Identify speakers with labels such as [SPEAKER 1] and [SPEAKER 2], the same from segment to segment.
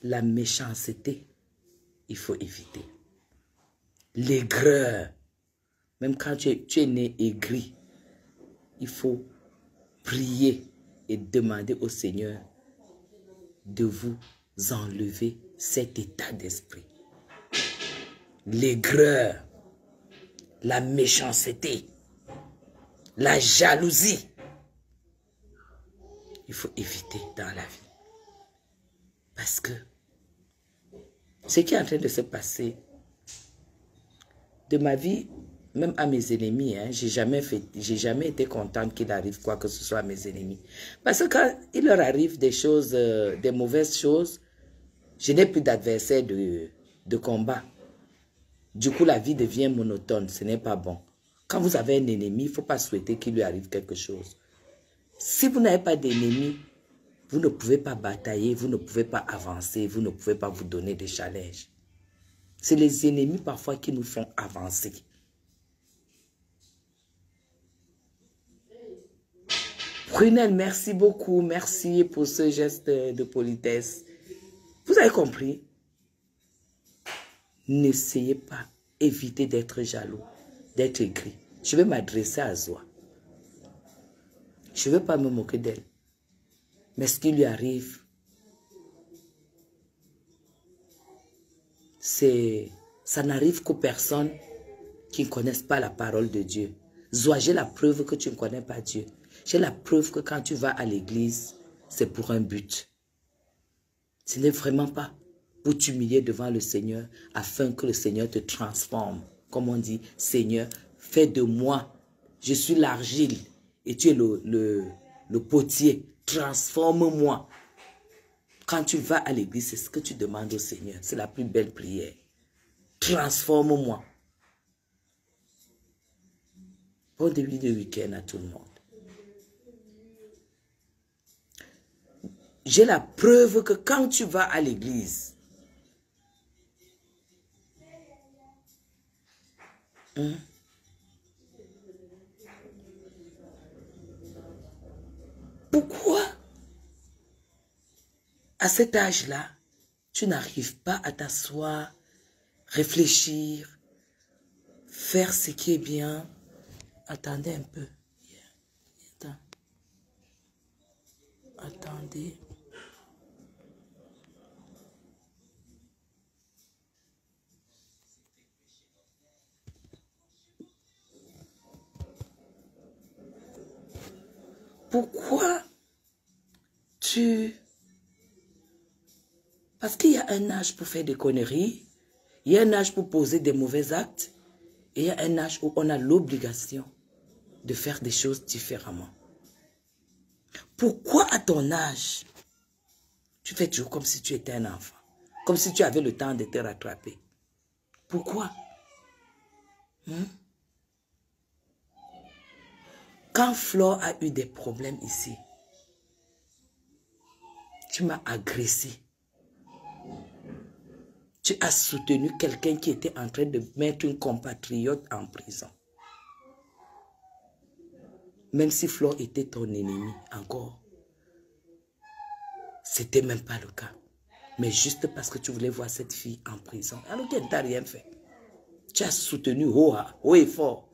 [SPEAKER 1] la méchanceté, il faut éviter. L'aigreur, même quand tu es né aigri, il faut prier et demander au Seigneur de vous enlever cet état d'esprit. L'aigreur, la méchanceté, la jalousie, il faut éviter dans la vie. Parce que ce qui est en train de se passer, de ma vie, même à mes ennemis, hein, j'ai jamais été contente qu'il arrive quoi que ce soit à mes ennemis. Parce que quand il leur arrive des choses, des mauvaises choses, je n'ai plus d'adversaire de combat. Du coup, la vie devient monotone, ce n'est pas bon. Quand vous avez un ennemi, il ne faut pas souhaiter qu'il lui arrive quelque chose. Si vous n'avez pas d'ennemi, vous ne pouvez pas batailler, vous ne pouvez pas avancer, vous ne pouvez pas vous donner des challenges. C'est les ennemis parfois qui nous font avancer. Prunelle, merci beaucoup. Merci pour ce geste de politesse. Vous avez compris? N'essayez pas, évitez d'être jaloux, d'être aigri. Je vais m'adresser à Zoa. Je ne veux pas me moquer d'elle. Mais ce qui lui arrive, ça n'arrive qu'aux personnes qui ne connaissent pas la parole de Dieu. Zoa, j'ai la preuve que tu ne connais pas Dieu. J'ai la preuve que quand tu vas à l'église, c'est pour un but. Ce n'est vraiment pas pour t'humilier devant le Seigneur afin que le Seigneur te transforme. Comme on dit, Seigneur, fais de moi, je suis l'argile et tu es le potier. Transforme-moi. Quand tu vas à l'église, c'est ce que tu demandes au Seigneur. C'est la plus belle prière. Transforme-moi. Bon début de week-end à tout le monde. J'ai la preuve que quand tu vas à l'église, pourquoi à cet âge-là, tu n'arrives pas à t'asseoir, réfléchir, faire ce qui est bien? Attendez un peu. Attendez. Pourquoi Parce qu'il y a un âge pour faire des conneries, il y a un âge pour poser des mauvais actes, et il y a un âge où on a l'obligation de faire des choses différemment. Pourquoi à ton âge, tu fais toujours comme si tu étais un enfant, comme si tu avais le temps de te rattraper? Pourquoi? Quand Flore a eu des problèmes ici, tu m'as agressé. Tu as soutenu quelqu'un qui était en train de mettre une compatriote en prison. Même si Flore était ton ennemi encore. C'était même pas le cas. Mais juste parce que tu voulais voir cette fille en prison. Alors qu'elle ne t'a rien fait. Tu as soutenu haut et fort.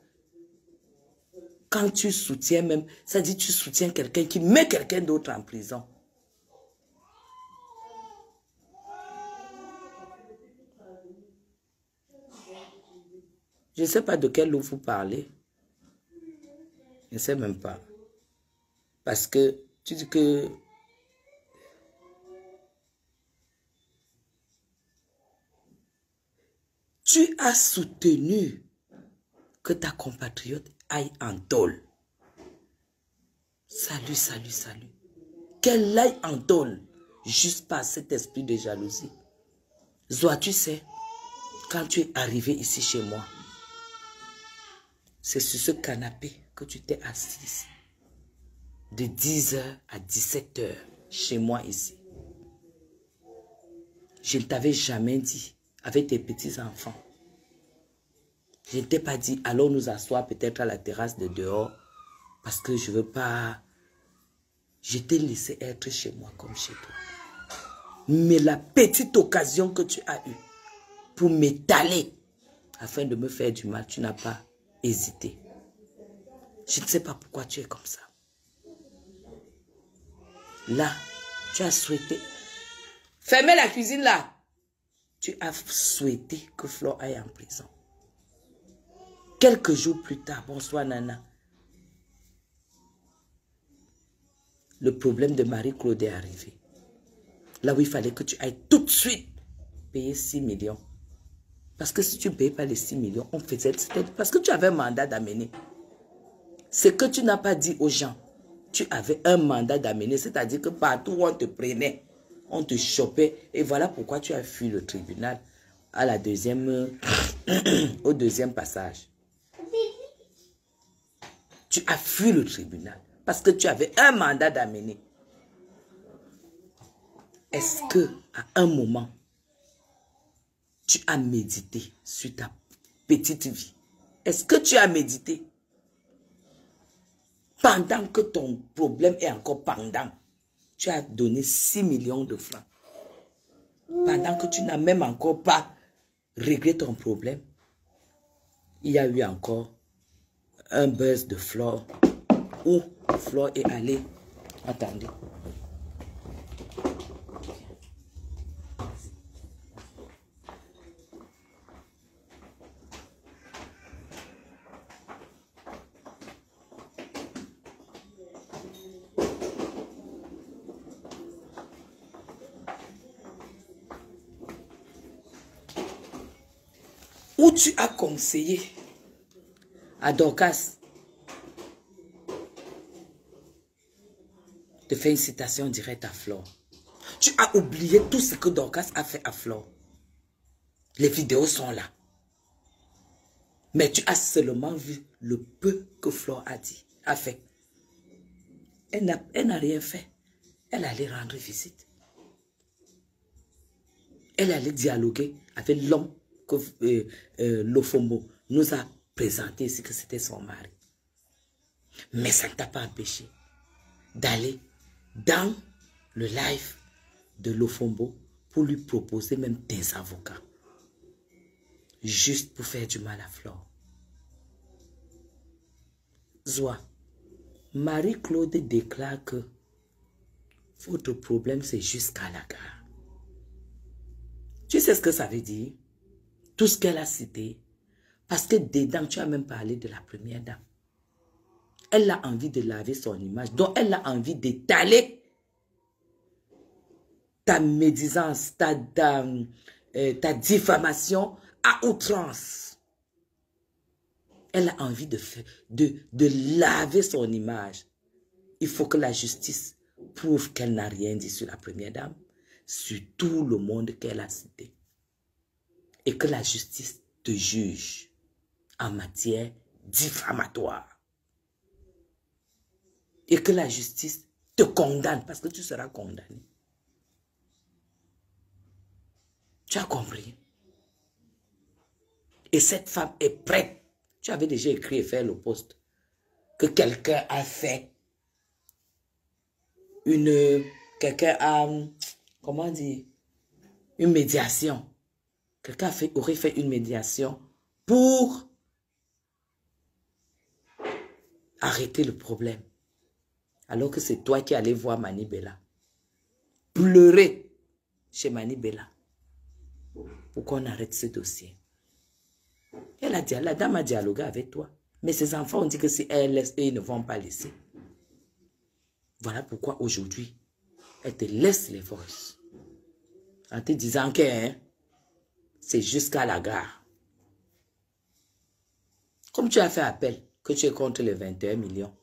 [SPEAKER 1] Quand tu soutiens même, ça dit tu soutiens quelqu'un qui met quelqu'un d'autre en prison. Je ne sais pas de quel loup vous parlez. Je ne sais même pas. Parce que tu dis que tu as soutenu que ta compatriote aille en tôle. Salut, salut, salut. Qu'elle aille en tôle juste par cet esprit de jalousie. Zoa, tu sais, quand tu es arrivé ici chez moi, c'est sur ce canapé que tu t'es assise de 10h à 17h chez moi ici. Je ne t'avais jamais dit, avec tes petits-enfants, je ne t'ai pas dit, allons nous asseoir peut-être à la terrasse de dehors, parce que je ne veux pas... Je t'ai laissé être chez moi comme chez toi. Mais la petite occasion que tu as eue pour m'étaler afin de me faire du mal, tu n'as pas hésité. Je ne sais pas pourquoi tu es comme ça. Là, tu as souhaité. Fermez la cuisine là. Tu as souhaité que Flore aille en prison. Quelques jours plus tard, bonsoir Nana. Le problème de Marie-Claude est arrivé. Là où il fallait que tu ailles tout de suite payer 6 millions. Parce que si tu ne payes pas les 6 millions, on faisait... Parce que tu avais un mandat d'amener. Ce que tu n'as pas dit aux gens, tu avais un mandat d'amener. C'est-à-dire que partout où on te prenait, on te chopait. Et voilà pourquoi tu as fui le tribunal à la deuxième, au deuxième passage. Tu as fui le tribunal parce que tu avais un mandat d'amener. Est-ce que à un moment, tu as médité sur ta petite vie? Est-ce que tu as médité pendant que ton problème est encore pendant? Tu as donné 6 millions de francs. Pendant que tu n'as même encore pas réglé ton problème, il y a eu encore un buzz de Flore où Flore est allée. Attendez. Où tu as conseillé à Dorcas de faire une citation directe à Flore. Tu as oublié tout ce que Dorcas a fait à Flore. Les vidéos sont là. Mais tu as seulement vu le peu que Flore a fait. Elle n'a rien fait. Elle allait rendre visite. Elle allait dialoguer avec l'homme que Lofombo nous a présenté ici, que c'était son mari. Mais ça ne t'a pas empêché d'aller dans le live de Lofombo pour lui proposer même des avocats. Juste pour faire du mal à Flore. Zoa, Marie-Claude déclare que votre problème c'est jusqu'à la gare. Tu sais ce que ça veut dire? Tout ce qu'elle a cité. Parce que dedans, tu as même parlé de la première dame. Elle a envie de laver son image. Donc, elle a envie d'étaler ta médisance, ta diffamation à outrance. Elle a envie de laver son image. Il faut que la justice prouve qu'elle n'a rien dit sur la première dame, sur tout le monde qu'elle a cité. Et que la justice te juge en matière diffamatoire. Et que la justice te condamne parce que tu seras condamné. Tu as compris? Et cette femme est prête. Tu avais déjà écrit et fait le post que quelqu'un a fait quelqu'un a, comment dire, une médiation. Quelqu'un aurait fait une médiation pour arrêter le problème. Alors que c'est toi qui allais voir Mani Bella. Pleurer chez Mani Bella. Pour qu'on arrête ce dossier. Elle a dit, la dame a dialogué avec toi. Mais ses enfants ont dit que si elle laisse, ils ne vont pas laisser. Voilà pourquoi aujourd'hui, elle te laisse les voices. En te disant que c'est jusqu'à la gare. Comme tu as fait appel, que tu es contre les 21 millions.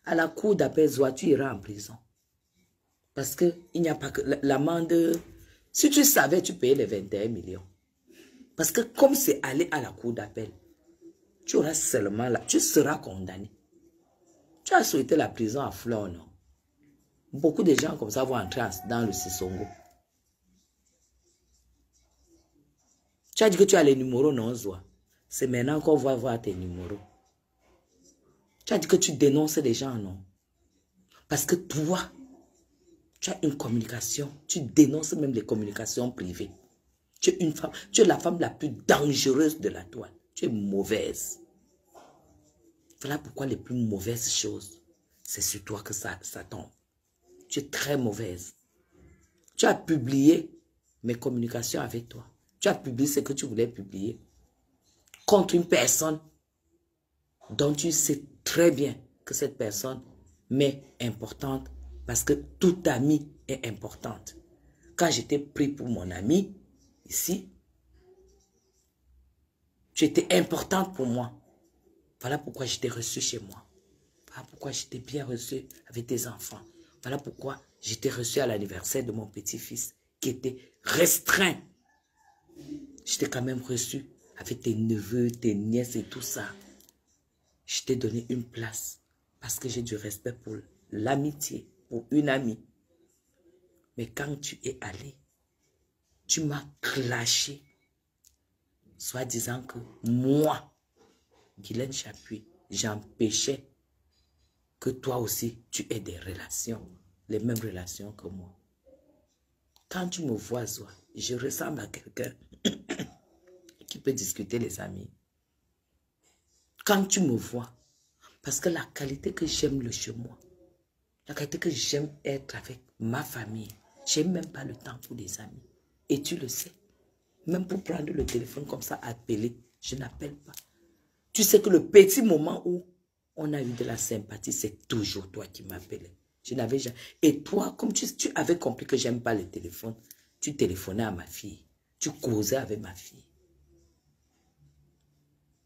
[SPEAKER 1] À la cour d'appel, tu iras en prison. Parce qu'il n'y a pas que l'amende. Si tu savais, tu payais les 21 millions. Parce que comme c'est aller à la cour d'appel, tu auras seulement là, tu seras condamné. Tu as souhaité la prison à Flore, non? Beaucoup de gens comme ça vont entrer dans le Sissongo. Tu as dit que tu as les numéros, non, Zoa? C'est maintenant qu'on va voir tes numéros. Tu as dit que tu dénonces les gens, non? Parce que toi, Tu as une communication, tu dénonces même les communications privées. Tu es une femme, tu es la femme la plus dangereuse de la toile. Tu es mauvaise. Voilà pourquoi les plus mauvaises choses, c'est sur toi que ça tombe. Tu es très mauvaise. Tu as publié mes communications avec toi. Tu as publié ce que tu voulais publier contre une personne dont tu sais très bien que cette personne m'est importante parce que toute amie est importante. Quand j'étais pris pour mon ami, ici, tu étais importante pour moi. Voilà pourquoi j'étais reçu chez moi. Voilà pourquoi j'étais bien reçu avec tes enfants. Voilà pourquoi j'étais reçu à l'anniversaire de mon petit-fils qui était restreint. J'étais quand même reçu avec tes neveux, tes nièces et tout ça. Je t'ai donné une place parce que j'ai du respect pour l'amitié, pour une amie. Mais quand tu es allé, tu m'as clashé, soit disant que moi, Guylaine Chapuis, j'empêchais que toi aussi, tu aies des relations, les mêmes relations que moi. Quand tu me vois, je ressemble à quelqu'un qui peut discuter les amis. Quand tu me vois, parce que la qualité que j'aime le chez moi, la qualité que j'aime être avec ma famille, je n'ai même pas le temps pour les amis. Et tu le sais. Même pour prendre le téléphone comme ça, appeler, je n'appelle pas. Tu sais que le petit moment où on a eu de la sympathie, c'est toujours toi qui m'appelais. Je n'avais jamais... Et toi, comme tu avais compris que j'aime pas le téléphone, tu téléphonais à ma fille. Tu causais avec ma fille.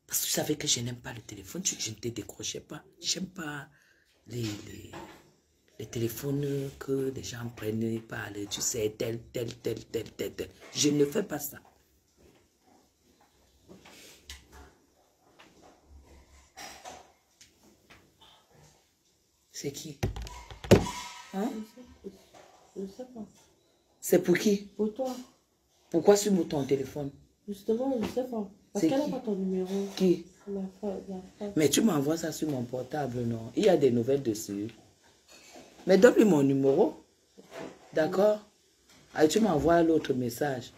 [SPEAKER 1] Parce que tu savais que je n'aime pas le téléphone, je ne te décrochais pas. Je n'aime pas les téléphones que les gens prennent par le, tu sais, tel. Je ne fais pas ça. C'est qui? Hein?
[SPEAKER 2] Je ne sais pas.
[SPEAKER 1] C'est pour qui?
[SPEAKER 2] Pour toi.
[SPEAKER 1] Pourquoi sur ton téléphone?
[SPEAKER 2] Justement, je ne sais pas. Parce qu'elle n'a pas ton numéro.
[SPEAKER 1] Qui?
[SPEAKER 2] La femme.
[SPEAKER 1] Mais tu m'envoies ça sur mon portable, non? Il y a des nouvelles dessus. Mais donne-lui mon numéro. D'accord? Et tu m'envoies l'autre message.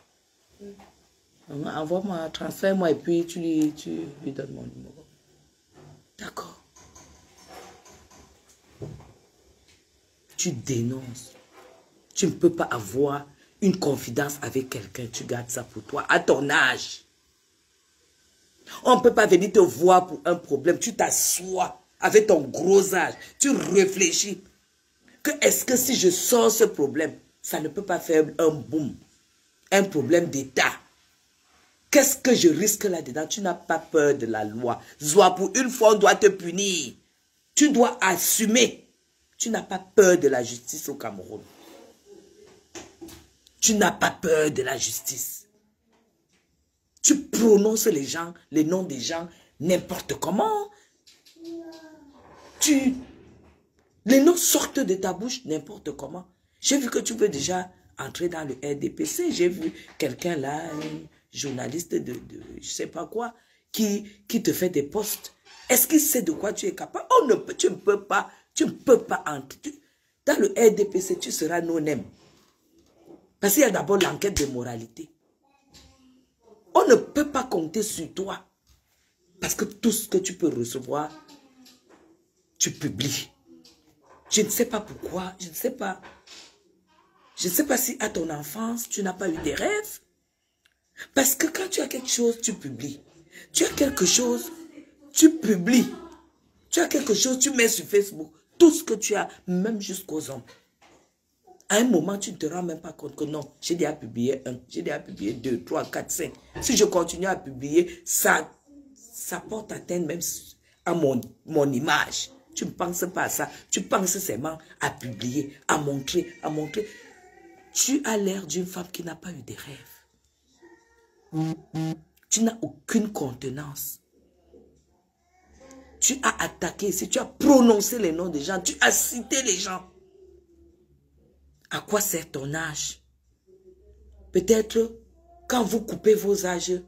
[SPEAKER 1] Envoie-moi, transfère-moi et puis tu lui donnes mon numéro. D'accord. Tu dénonces. Tu ne peux pas avoir une confidence avec quelqu'un. Tu gardes ça pour toi. À ton âge. On ne peut pas venir te voir pour un problème. Tu t'assois avec ton gros âge. Tu réfléchis. Que est-ce que si je sors ce problème, ça ne peut pas faire un boom. Un problème d'État. Qu'est-ce que je risque là-dedans? Tu n'as pas peur de la loi. Zoa, pour une fois, on doit te punir. Tu dois assumer. Tu n'as pas peur de la justice au Cameroun. Tu n'as pas peur de la justice. Tu prononces les gens, les noms des gens, n'importe comment. Les noms sortent de ta bouche n'importe comment. J'ai vu que tu veux déjà entrer dans le RDPC. J'ai vu quelqu'un là, un journaliste de je sais pas quoi, qui te fait des posts. Est-ce qu'il sait de quoi tu es capable? Tu ne peux pas entrer. Dans le RDPC, tu seras non-aime. Parce qu'il y a d'abord l'enquête de moralité. On ne peut pas compter sur toi. Parce que tout ce que tu peux recevoir, tu publies. Je ne sais pas pourquoi, je ne sais pas. Je ne sais pas si à ton enfance, tu n'as pas eu des rêves. Parce que quand tu as quelque chose, tu publies. Tu as quelque chose, tu publies. Tu as quelque chose, tu mets sur Facebook. Tout ce que tu as, même jusqu'aux hommes. À un moment, tu ne te rends même pas compte que non, j'ai déjà publié 1, j'ai déjà publié 2, 3, 4, 5. Si je continue à publier, ça porte atteinte même à mon image. Tu ne penses pas à ça. Tu penses seulement à publier, à montrer. Tu as l'air d'une femme qui n'a pas eu de rêves. Tu n'as aucune contenance. Tu as attaqué ici, tu as prononcé les noms des gens, tu as cité les gens. À quoi sert ton âge? Peut-être quand vous coupez vos âges,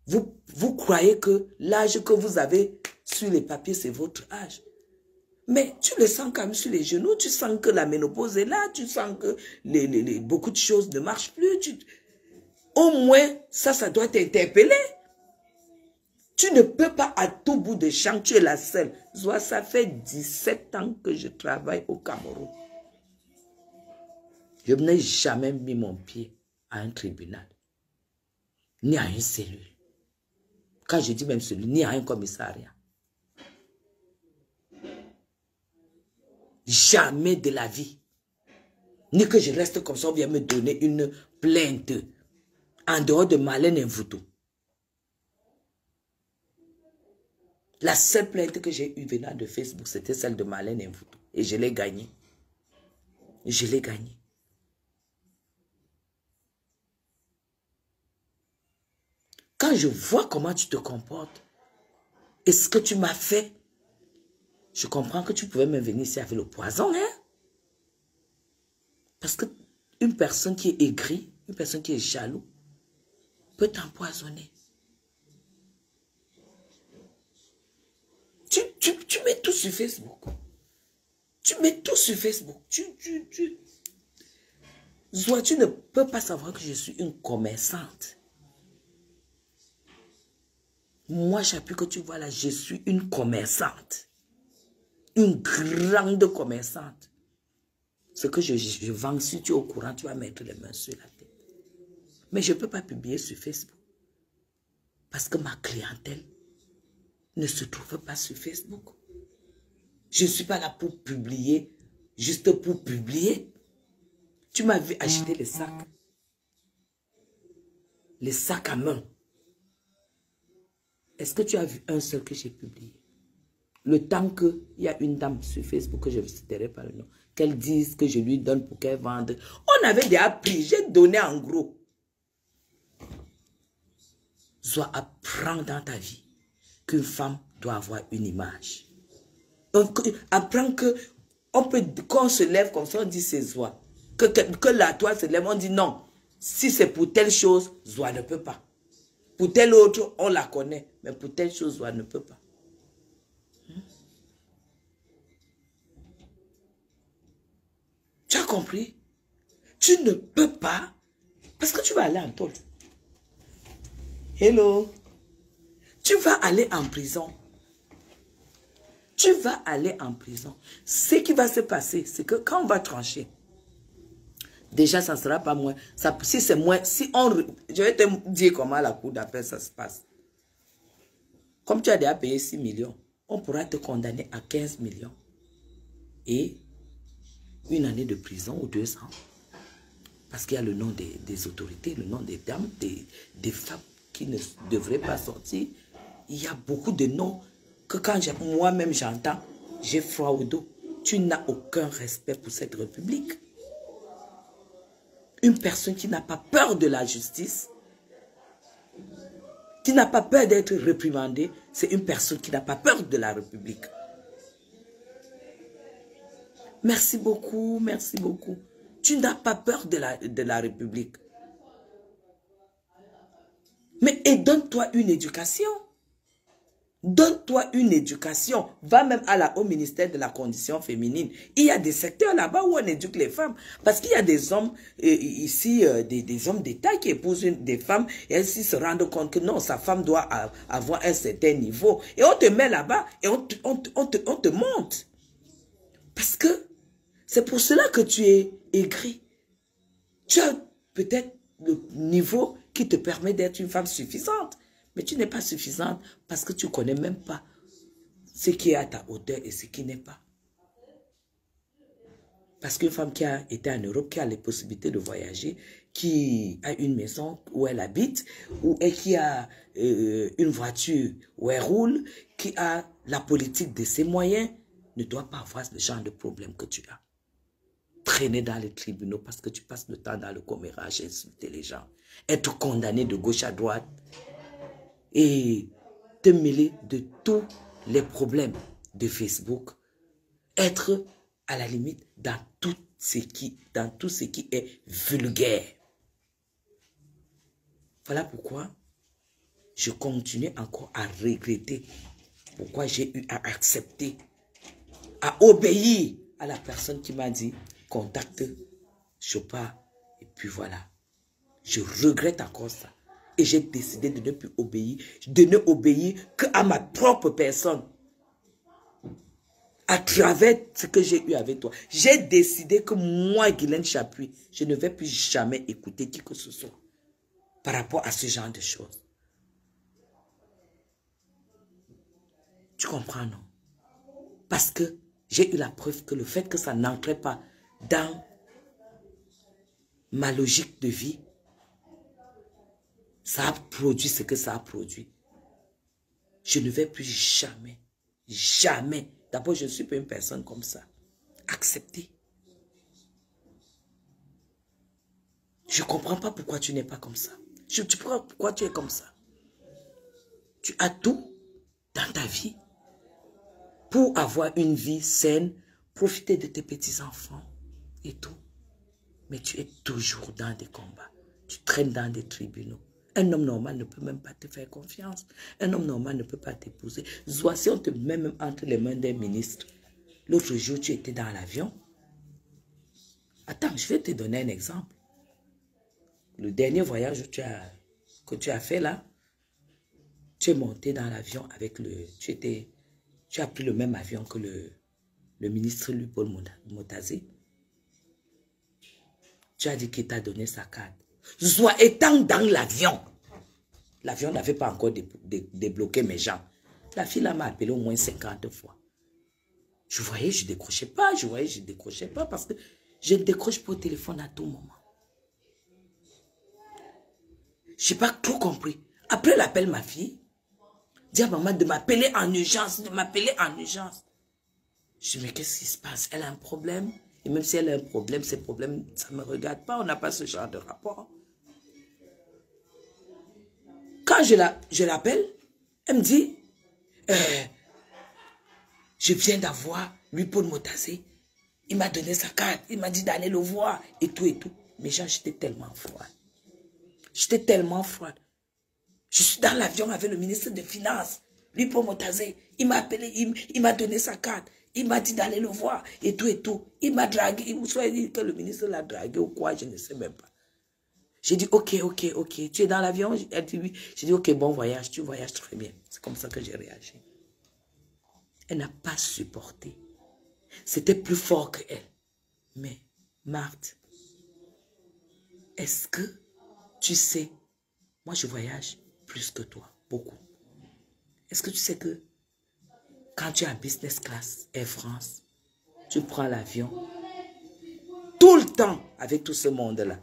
[SPEAKER 1] vous croyez que l'âge que vous avez sur les papiers, c'est votre âge. Mais tu le sens quand même sur les genoux, tu sens que la ménopause est là, tu sens que beaucoup de choses ne marchent plus. Au moins, ça doit t'interpeller. Tu ne peux pas à tout bout de champ, tu es la seule. Zoa, ça fait 17 ans que je travaille au Cameroun. Je n'ai jamais mis mon pied à un tribunal, ni à une cellule. Quand je dis même cellule, ni à un commissariat. Jamais de la vie. Ni que je reste comme ça, on vient me donner une plainte en dehors de Marlène Mvuto. La seule plainte que j'ai eue venant de Facebook, c'était celle de Marlène Mvuto. Et je l'ai gagnée. Je l'ai gagnée. Quand je vois comment tu te comportes et ce que tu m'as fait, je comprends que tu pouvais même venir ici avec le poison, hein? Parce que une personne qui est aigrie, une personne qui est jaloux, peut t'empoisonner. Tu mets tout sur Facebook. Tu mets tout sur Facebook. Zoa, tu ne peux pas savoir que je suis une commerçante. Moi, j'appuie que tu vois là, je suis une commerçante. Une grande commerçante. Ce que je vends, si tu es au courant, tu vas mettre les mains sur la tête. Mais je ne peux pas publier sur Facebook. Parce que ma clientèle ne se trouve pas sur Facebook. Je ne suis pas là pour publier, juste pour publier. Tu m'as vu acheter les sacs. Les sacs à main. Est-ce que tu as vu un seul que j'ai publié? Le temps qu'il y a une dame sur Facebook que je ne citerai pas le nom, qu'elle dise que je lui donne pour qu'elle vende. On avait déjà pris, j'ai donné en gros. Sois apprends dans ta vie qu'une femme doit avoir une image. Apprends que quand on se lève comme ça, on dit c'est Zoa. Que la toile se lève, on dit non. Si c'est pour telle chose, Zoa ne peut pas. Pour telle autre, on la connaît. Mais pour telle chose, Zoa ne peut pas. Tu as compris? Tu ne peux pas. Parce que tu vas aller en taule. Hello. Tu vas aller en prison. Tu vas aller en prison. Ce qui va se passer, c'est que quand on va trancher, déjà, ça ne sera pas moins. Si c'est moins, je vais te dire comment la cour d'appel, ça se passe. Comme tu as déjà payé 6 millions, on pourra te condamner à 15 millions. Et une année de prison ou 2 ans. Parce qu'il y a le nom des autorités, le nom des dames, des femmes qui ne devraient pas sortir. Il y a beaucoup de noms que quand moi-même j'entends, j'ai froid au dos. Tu n'as aucun respect pour cette république. Une personne qui n'a pas peur de la justice, qui n'a pas peur d'être réprimandée, c'est une personne qui n'a pas peur de la République. Merci beaucoup, merci beaucoup. Tu n'as pas peur de la République. Mais donne-toi une éducation. Donne-toi une éducation. Va même au ministère de la condition féminine. Il y a des secteurs là-bas où on éduque les femmes. Parce qu'il y a des hommes, ici, des hommes d'État qui épousent des femmes et elles se rendent compte que non, sa femme doit avoir un certain niveau. Et on te met là-bas et on te monte. Parce que c'est pour cela que tu es aigri. Tu as peut-être le niveau qui te permet d'être une femme suffisante. Mais tu n'es pas suffisante parce que tu ne connais même pas ce qui est à ta hauteur et ce qui n'est pas. Parce qu'une femme qui a été en Europe, qui a les possibilités de voyager, qui a une maison où elle habite, et qui a une voiture où elle roule, qui a la politique de ses moyens, ne doit pas avoir le genre de problème que tu as. Traîner dans les tribunaux parce que tu passes le temps dans le commérage, insulter les gens, être condamné de gauche à droite, et te mêler de tous les problèmes de Facebook, être à la limite dans tout ce qui est vulgaire. Voilà pourquoi je continue encore à regretter pourquoi j'ai eu à accepter à obéir à la personne qui m'a dit, contacte Chopa. Et puis voilà. Je regrette encore ça. Et j'ai décidé de ne plus obéir, de ne obéir qu'à ma propre personne. À travers ce que j'ai eu avec toi. J'ai décidé que moi, Guylaine Chapuis, je ne vais plus jamais écouter qui que ce soit par rapport à ce genre de choses. Tu comprends, non? Parce que j'ai eu la preuve que le fait que ça n'entrait pas dans ma logique de vie, ça a produit ce que ça a produit. Je ne vais plus jamais, jamais. D'abord, je ne suis pas une personne comme ça. Accepter. Je ne comprends pas pourquoi tu n'es pas comme ça. Tu comprends pourquoi tu es comme ça. Tu as tout dans ta vie pour avoir une vie saine, profiter de tes petits-enfants et tout. Mais tu es toujours dans des combats. Tu traînes dans des tribunaux. Un homme normal ne peut même pas te faire confiance. Un homme normal ne peut pas t'épouser. Soit si on te met même entre les mains d'un ministre. L'autre jour, tu étais dans l'avion. Attends, je vais te donner un exemple. Le dernier voyage que tu as fait là, tu es monté dans l'avion avec le... Tu as pris le même avion que le ministre Louis-Paul Motazé. Tu as dit qu'il t'a donné sa carte. Soit étant dans l'avion, l'avion n'avait pas encore débloqué mes jambes. La fille là m'a appelé au moins 50 fois. Je voyais, je ne décrochais pas. Je voyais, je ne décrochais pas parce que je ne décroche pas au téléphone à tout moment. Je n'ai pas tout compris. Après l'appel, ma fille dit à maman de m'appeler en urgence, de m'appeler en urgence. Je dis, mais qu'est-ce qui se passe? Elle a un problème. Et même si elle a un problème, ces problèmes, ça ne me regarde pas. On n'a pas ce genre de rapport. Quand je l'appelle, elle me dit, je viens d'avoir Louis-Paul Motazé. Il m'a donné sa carte. Il m'a dit d'aller le voir et tout et tout. Mais j'étais tellement froide. J'étais tellement froide. Je suis dans l'avion avec le ministre des Finances, Louis-Paul Motazé. Il m'a appelé, il m'a donné sa carte. Il m'a dit d'aller le voir et tout et tout. Il m'a dragué. Il soit dit que le ministre l'a dragué ou quoi, je ne sais même pas. J'ai dit, ok. Tu es dans l'avion? Elle dit oui. J'ai dit, ok, bon voyage. Tu voyages très bien. C'est comme ça que j'ai réagi. Elle n'a pas supporté. C'était plus fort qu'elle. Mais, Marthe, est-ce que tu sais, moi je voyage plus que toi, beaucoup. Est-ce que tu sais que quand tu es en business class, Air France, tu prends l'avion, tout le temps avec tout ce monde-là.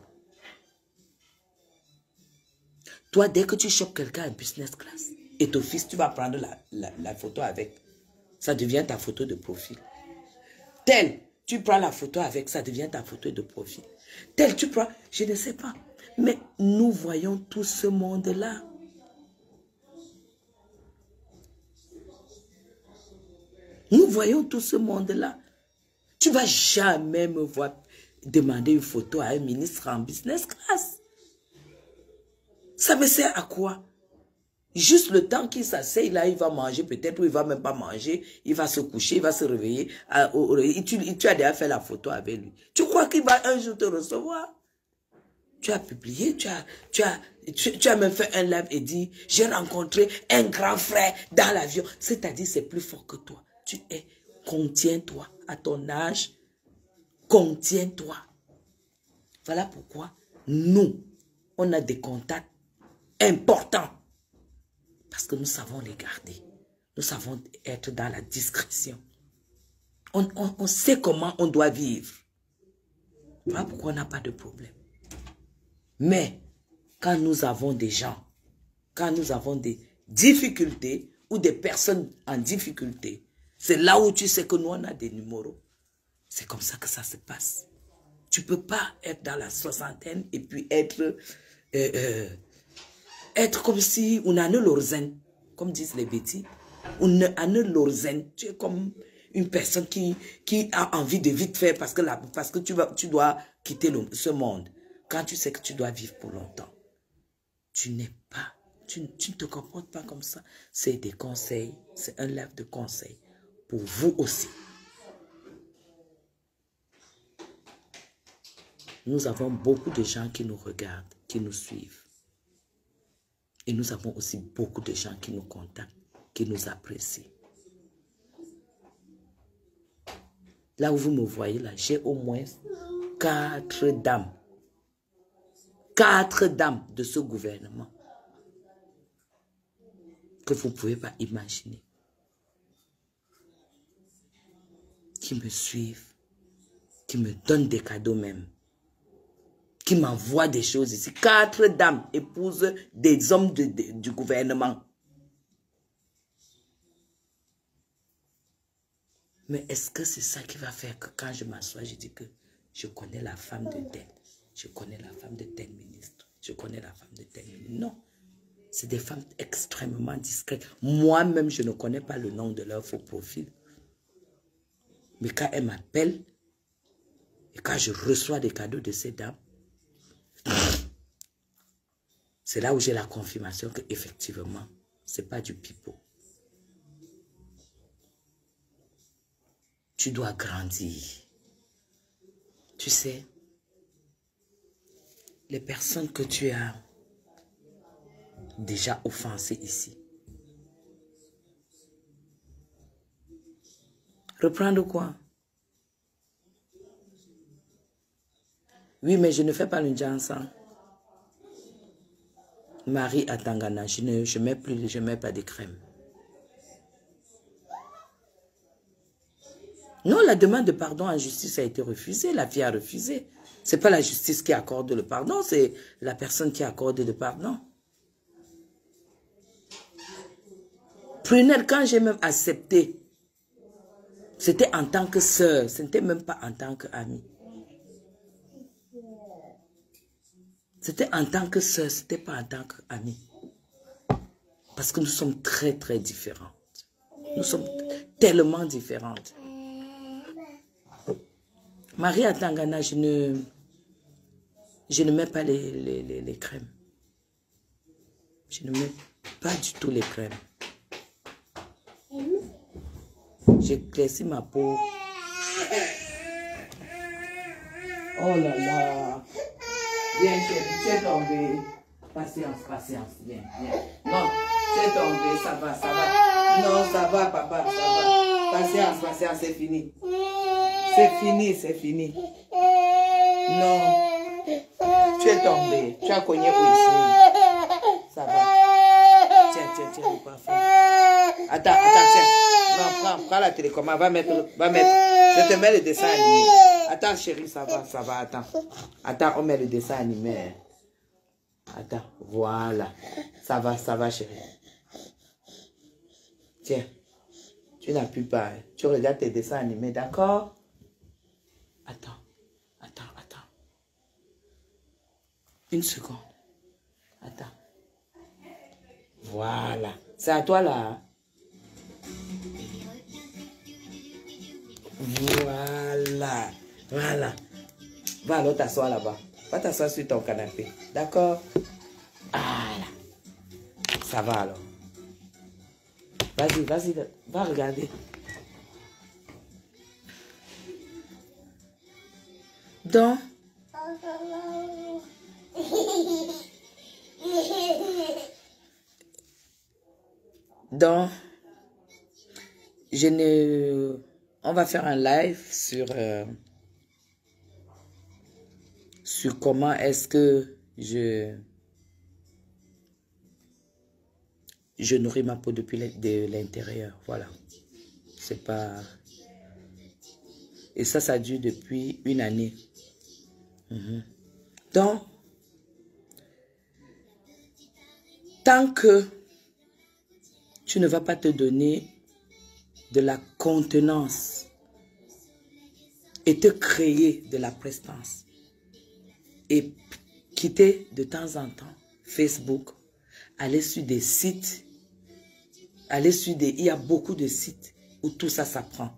[SPEAKER 1] Toi, dès que tu chopes quelqu'un en business class, et ton fils, tu vas prendre la photo avec. Ça devient ta photo de profil. Tel, tu prends la photo avec, ça devient ta photo de profil. Tel, tu prends, je ne sais pas. Mais nous voyons tout ce monde-là. Nous voyons tout ce monde-là. Tu ne vas jamais me voir demander une photo à un ministre en business class. Ça me sert à quoi? Juste le temps qu'il s'asseye, là, il va manger peut-être ou il ne va même pas manger. Il va se coucher, il va se réveiller. Tu as déjà fait la photo avec lui. Tu crois qu'il va un jour te recevoir? Tu as publié, tu as même fait un live et dit, j'ai rencontré un grand frère dans l'avion. C'est-à-dire, c'est plus fort que toi. Contiens-toi à ton âge. Contiens-toi. Voilà pourquoi nous, on a des contacts importants. Parce que nous savons les garder. Nous savons être dans la discrétion. On sait comment on doit vivre. Voilà pourquoi on n'a pas de problème. Mais quand nous avons des gens, quand nous avons des difficultés ou des personnes en difficulté, c'est là où tu sais que nous on a des numéros. C'est comme ça que ça se passe. Tu ne peux pas être dans la soixantaine et puis être comme si on a un lorzen, comme disent les bêtis. On a un lorzen. Tu es comme une personne qui a envie de vite faire parce que tu dois quitter ce monde. Quand tu sais que tu dois vivre pour longtemps, tu ne te comportes pas comme ça. C'est des conseils, c'est un live de conseils pour vous aussi. nous avons beaucoup de gens qui nous regardent, qui nous suivent. Et nous avons aussi beaucoup de gens qui nous contactent, qui nous apprécient. Là où vous me voyez, là, j'ai au moins 4 dames. 4 dames de ce gouvernement que vous ne pouvez pas imaginer. Qui me suivent, qui me donnent des cadeaux même, qui m'envoient des choses ici. 4 dames épouses des hommes du gouvernement. Mais est-ce que c'est ça qui va faire que quand je m'assois, je dis que je connais la femme de tel, je connais la femme de tel ministre, je connais la femme de tel ministre. Non, c'est des femmes extrêmement discrètes. Moi-même, je ne connais pas le nom de leur faux profil. Mais quand elles m'appellent, et quand je reçois des cadeaux de ces dames, c'est là où j'ai la confirmation qu'effectivement, ce n'est pas du pipeau. Tu dois grandir. Tu sais, les personnes que tu as déjà offensées ici. Reprendre quoi? Oui, mais je ne fais pas le Jansan. Marie à Tangana, je ne mets pas de crème. Non, la demande de pardon en justice a été refusée. La fille a refusé. Ce n'est pas la justice qui accorde le pardon, c'est la personne qui accorde le pardon. Prunelle, quand j'ai même accepté, c'était en tant que sœur, ce n'était même pas en tant qu'amie. C'était en tant que sœur, ce n'était pas en tant qu'amie. Parce que nous sommes très, très différentes. Nous sommes tellement différentes. Marie à Tangana, je ne mets pas les crèmes. Je ne mets pas du tout les crèmes. J'éclaircis ma peau. Oh là là. Viens chérie, tu es tombée. Patience, patience. Viens, viens. Non, tu es tombée, ça va, ça va. Non, ça va papa, ça va. Patience, patience, c'est fini. C'est fini, c'est fini. Non. Tu es tombé. Tu as cogné où ici? Ça va. Tiens, tiens, tiens, le parfum. Attends, attends, tiens. Non, prends la télécommande. Va mettre. Je te mets le dessin animé. Attends, chérie, ça va, attends. Attends, on met le dessin animé. Attends, voilà. Ça va, chérie. Tiens. Tu n'as plus peur. Tu regardes tes dessins animés, d'accord? Attends. Une seconde. Attends. Voilà. C'est à toi là. Voilà. Va alors t'asseoir là-bas. Va t'asseoir sur ton canapé. D'accord? Voilà. Ça va alors. Vas-y, va regarder. Donc, on va faire un live sur comment est-ce que je nourris ma peau depuis l'intérieur. Voilà. C'est pas... Et ça dure depuis 1 année. Donc, tant que tu ne vas pas te donner de la contenance et te créer de la prestance et quitter de temps en temps Facebook, aller sur des sites, il y a beaucoup de sites où tout ça s'apprend,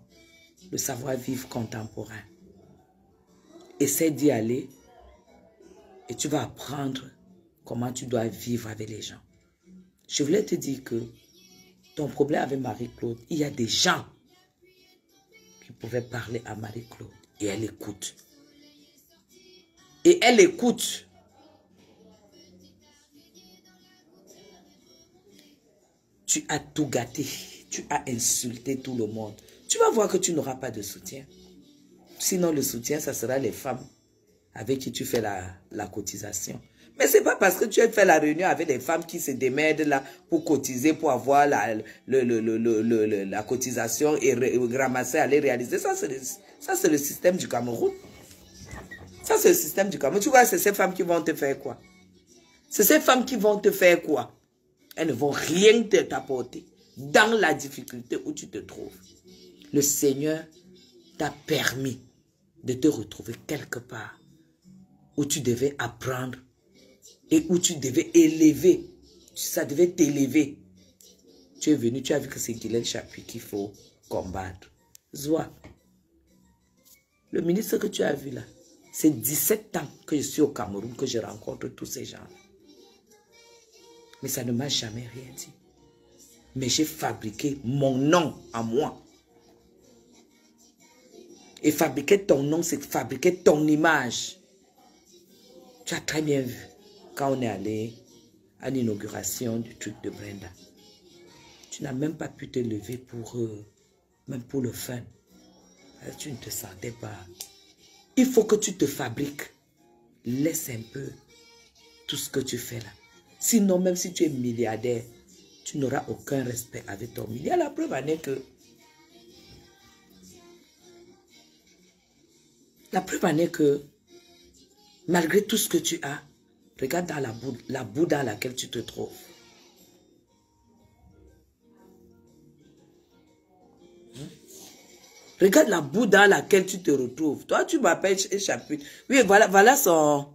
[SPEAKER 1] le savoir-vivre contemporain. Essaie d'y aller et tu vas apprendre comment tu dois vivre avec les gens. Je voulais te dire que ton problème avec Marie-Claude, il y a des gens qui pouvaient parler à Marie-Claude et elle écoute. et elle écoute, tu as tout gâté, tu as insulté tout le monde. Tu vas voir que tu n'auras pas de soutien. Sinon, le soutien, ça sera les femmes avec qui tu fais la cotisation. Mais ce n'est pas parce que tu as fait la réunion avec les femmes qui se démerdent là pour cotiser, pour avoir la cotisation et ramasser, aller réaliser. Ça, c'est le système du Cameroun. Ça, c'est le système du Cameroun. Tu vois, c'est ces femmes qui vont te faire quoi? C'est ces femmes qui vont te faire quoi? Elles ne vont rien t'apporter dans la difficulté où tu te trouves. Le Seigneur t'a permis de te retrouver quelque part où tu devais apprendre et où tu devais élever. Ça devait t'élever. Tu es venu, tu as vu que c'est Guylaine Chapuis qu'il faut combattre. Zoa, le ministre que tu as vu là, c'est 17 ans que je suis au Cameroun, que je rencontre tous ces gens-là. Mais ça ne m'a jamais rien dit. Mais j'ai fabriqué mon nom à moi. Et fabriquer ton nom, c'est fabriquer ton image. Tu as très bien vu quand on est allé à l'inauguration du truc de Brenda. Tu n'as même pas pu te lever pour même pour le fun. Tu ne te sentais pas. Il faut que tu te fabriques. Laisse un peu tout ce que tu fais là. Sinon, même si tu es milliardaire, tu n'auras aucun respect avec ton milliard. La preuve en est que malgré tout ce que tu as, regarde dans la boue dans laquelle tu te trouves. Regarde la boue dans laquelle tu te retrouves. Toi, tu m'appelles Chapuis. Oui, voilà son...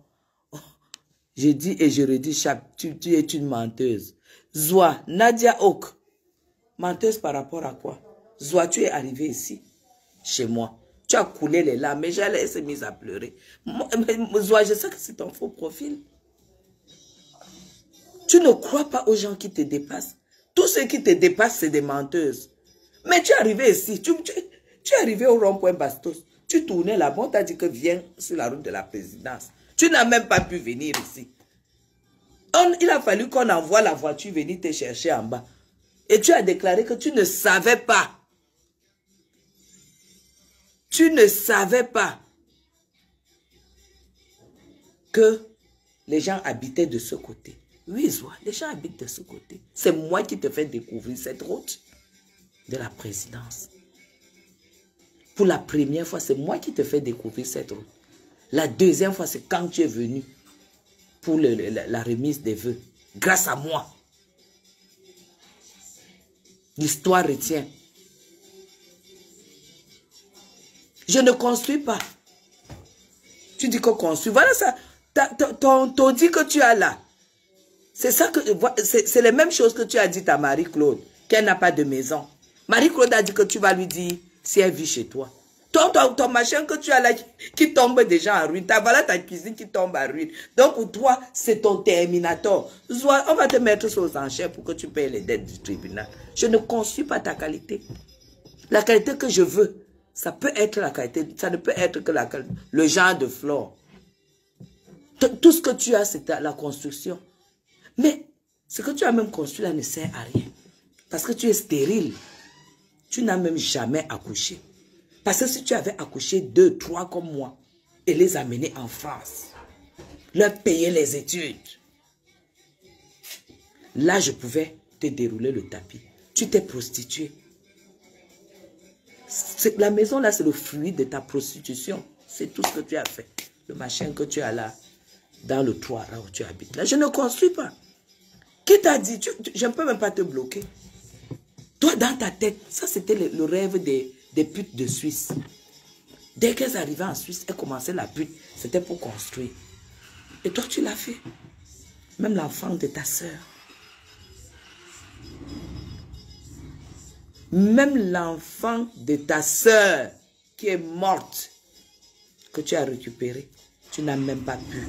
[SPEAKER 1] Je dis et je redis, tu es une menteuse. Zoa, Nadia Ok. Menteuse par rapport à quoi? Zoa, tu es arrivée ici, chez moi. Tu as coulé les larmes, mais j'allais se mise à pleurer. Zoa, je sais que c'est ton faux profil. Tu ne crois pas aux gens qui te dépassent. Tous ceux qui te dépassent, c'est des menteuses. Mais tu es arrivé ici, tu es arrivé au rond-point Bastos. Tu tournais là-bas, on t'a dit que viens sur la route de la présidence. Tu n'as même pas pu venir ici. Il a fallu qu'on envoie la voiture venir te chercher en bas. Et tu as déclaré que tu ne savais pas. Tu ne savais pas que les gens habitaient de ce côté. Oui, Zoa, les gens habitent de ce côté. C'est moi qui te fais découvrir cette route de la présidence. Pour la première fois, c'est moi qui te fais découvrir cette route. La deuxième fois, c'est quand tu es venu pour la remise des vœux. Grâce à moi. L'histoire retient. Je ne construis pas. Tu dis qu'on construit. Voilà ça. Ton dit que tu as là. C'est ça que c'est les mêmes choses que tu as dit à Marie-Claude, qu'elle n'a pas de maison. Marie-Claude a dit que tu vas lui dire si elle vit chez toi. Ton machin que tu as là qui tombe déjà en ruine. Voilà ta cuisine qui tombe en ruine. Donc pour toi, c'est ton terminator. On va te mettre sur aux enchères pour que tu payes les dettes du tribunal. Je ne construis pas ta qualité. La qualité que je veux, ça peut être la qualité, ça ne peut être que le genre de flore. Tout ce que tu as, c'est la construction. Mais ce que tu as même construit là ne sert à rien. Parce que tu es stérile. Tu n'as même jamais accouché. Parce que si tu avais accouché 2, 3 comme moi et les amener en France, leur payer les études, là je pouvais te dérouler le tapis. Tu t'es prostituée. La maison là, c'est le fruit de ta prostitution. C'est tout ce que tu as fait. Le machin que tu as là, dans le toit là où tu habites. Là, je ne construis pas. Qui t'a dit? Je ne peux même pas te bloquer. Toi, dans ta tête, ça c'était le rêve des putes de Suisse. Dès qu'elles arrivaient en Suisse, elles commençaient la pute. C'était pour construire. Et toi, tu l'as fait. Même l'enfant de ta soeur. Même l'enfant de ta soeur qui est morte, que tu as récupéré, tu n'as même pas pu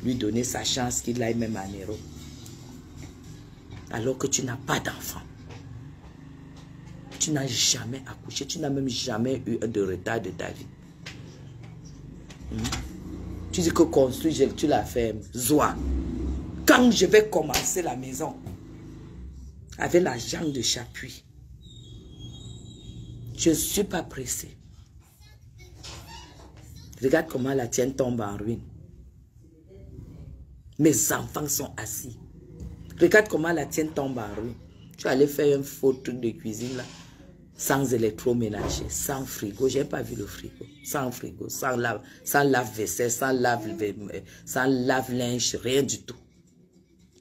[SPEAKER 1] lui donner sa chance qu'il aille même à Nero. Alors que tu n'as pas d'enfant. Tu n'as jamais accouché, tu n'as même jamais eu de retard de ta vie. Tu dis que construire, tu la fermes. Zoa. Quand je vais commencer la maison, avec la jambe de Chapuis, je ne suis pas pressé. Regarde comment la tienne tombe en ruine. Mes enfants sont assis. Regarde comment la tienne tombe en ruine. Tu allais faire un faux truc de cuisine là, sans électroménager, sans frigo. Je n'ai pas vu le frigo. Sans frigo, sans lave-vaisselle, sans lave-linge, rien du tout.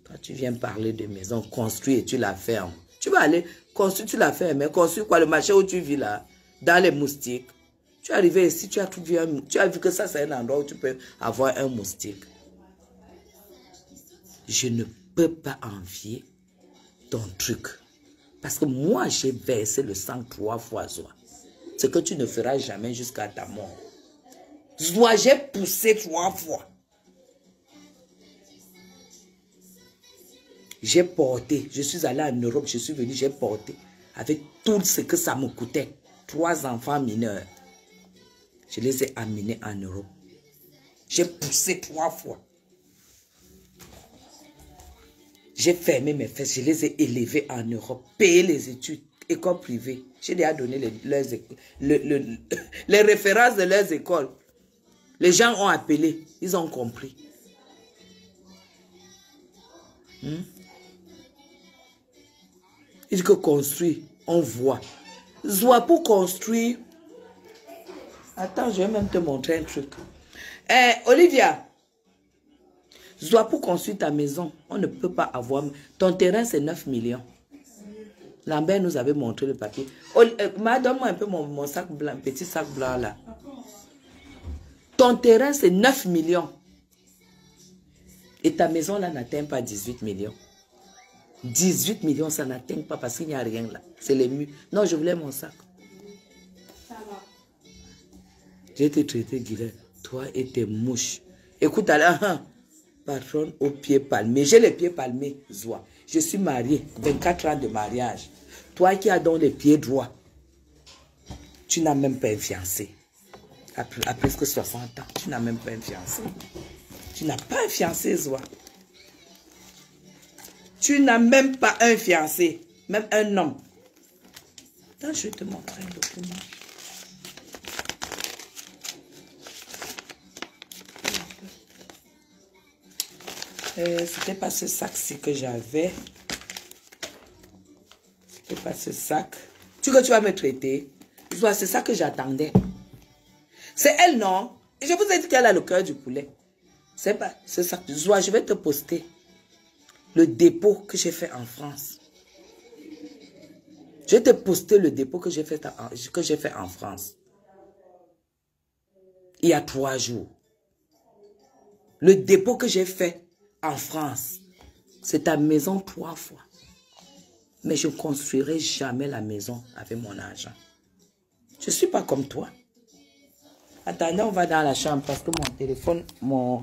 [SPEAKER 1] Toi, tu viens parler de maison, construire et tu la fermes. Tu vas aller construire, tu la fermes. Mais construire quoi? Le marché où tu vis là, dans les moustiques. Tu es arrivé ici, tu as vu que ça, c'est un endroit où tu peux avoir un moustique. Je ne peux pas envier ton truc. Parce que moi, j'ai versé le sang 3 fois, Zoa. Ce que tu ne feras jamais jusqu'à ta mort. Zoa, j'ai poussé 3 fois. J'ai porté. Je suis allé en Europe, je suis venu, j'ai porté. Avec tout ce que ça me coûtait. 3 enfants mineurs. Je les ai amenés en Europe. J'ai poussé 3 fois. J'ai fermé mes fesses, je les ai élevés en Europe, payé les études, école privée. J'ai déjà donné les références de leurs écoles. Les gens ont appelé, ils ont compris. Il dit que construire, on voit. Zoa pour construire. Attends, je vais même te montrer un truc. Olivia. Zoa, pour construire ta maison, on ne peut pas avoir... Ton terrain, c'est 9 millions. Lambert nous avait montré le papier. Donne-moi un peu mon sac blanc, petit sac blanc là. Ton terrain, c'est 9 millions. Et ta maison là n'atteint pas 18 millions. 18 millions, ça n'atteint pas parce qu'il n'y a rien là. C'est les murs. Non, je voulais mon sac. J'ai été traité, Guilherme. Toi et tes mouches. Écoute, alors... Patronne aux pieds palmés. J'ai les pieds palmés, Zoa. Je suis mariée, 24 ans de mariage. Toi qui as donc les pieds droits, tu n'as même pas un fiancé. À presque 60 ans, tu n'as même pas un fiancé. Tu n'as pas un fiancé, Zoa. Tu n'as même pas un fiancé, même un homme. Attends, je vais te montrer un document. C'était pas ce sac-ci que j'avais. C'était pas ce sac. Tu vas me traiter. C'est ça que j'attendais. C'est elle, non? Et je vous ai dit qu'elle a le cœur du poulet. C'est pas ce sac. Zoa, je vais te poster le dépôt que j'ai fait en France. Je vais te poster le dépôt que j'ai fait en France. Il y a 3 jours. Le dépôt que j'ai fait en France, c'est ta maison 3 fois. Mais je ne construirai jamais la maison avec mon argent. Je ne suis pas comme toi. Attendez, on va dans la chambre parce que mon téléphone, mon